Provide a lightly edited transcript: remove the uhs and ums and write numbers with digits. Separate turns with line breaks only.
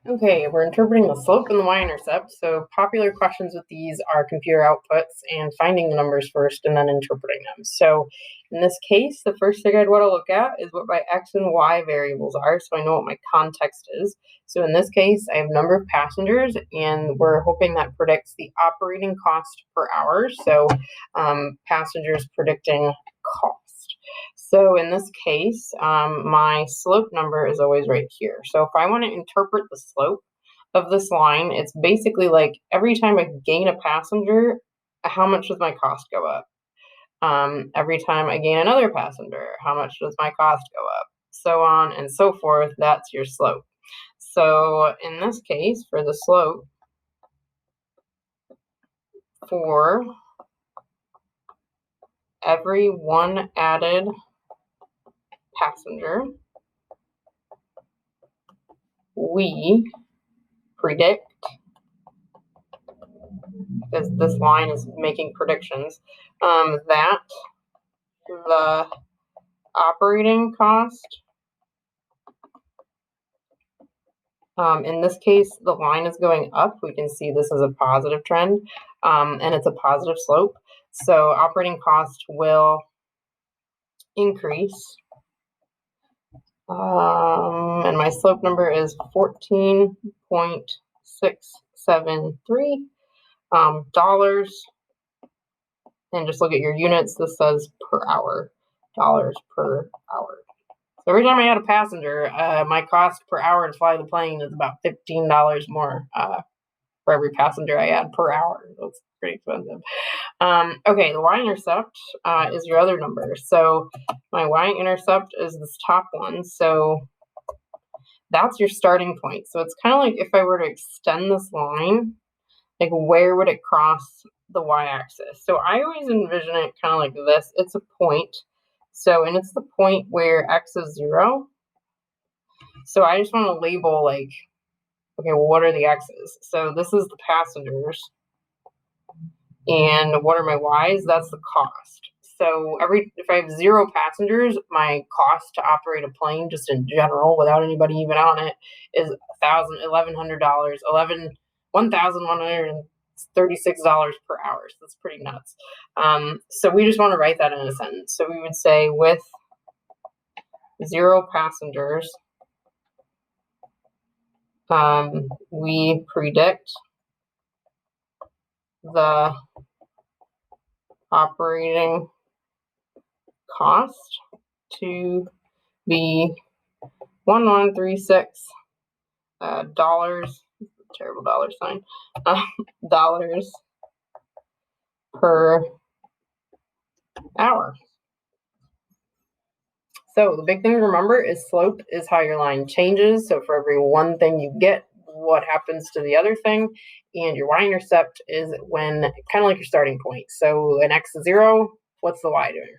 Okay, we're interpreting the slope and the y-intercept. So popular questions with these are computer outputs and finding the numbers first and then interpreting them. So in this case, the first thing I'd want to look at is what my x and y variables are, so I know what my context is. So in this case, I have number of passengers, and we're hoping that predicts the operating cost per hour. So passengers predicting cost. So in this case, my slope number is always right here. So if I want to interpret the slope of this line, it's basically like every time I gain a passenger, how much does my cost go up? Every time I gain another passenger, how much does my cost go up? So on and so forth. That's your slope. So in this case, for the slope, for every one added passenger, we predict, because this line is making predictions, that the operating cost, in this case, the line is going up. We can see this is a positive trend, and it's a positive slope. So operating cost will increase. And my slope number is 14.673 dollars. And just look at your units. This says per hour, dollars per hour. So every time I add a passenger, my cost per hour to fly the plane is about $15 more for every passenger I add per hour. That's pretty expensive. Okay, the y-intercept is your other number. So my y-intercept is this top one. So that's your starting point. So it's kind of like if I were to extend this line, like where would it cross the y-axis? So I always envision it kind of like this. It's a point. So, and it's the point where x is 0. So I just want to label like, okay, well, what are the x's? So this is the passengers. And what are my y's? That's the cost. So if I have 0 passengers, my cost to operate a plane, just in general, without anybody even on it, is $1,100, $1,136 per hour. So that's pretty nuts. So we just want to write that in a sentence. So we would say with 0 passengers, we predict the operating cost to be $1,136 dollars, terrible dollar sign, dollars per hour. So the big thing to remember is slope is how your line changes. So for every one thing you get, what happens to the other thing, and your y-intercept is when kind of like your starting point. So an x is 0, what's the y doing?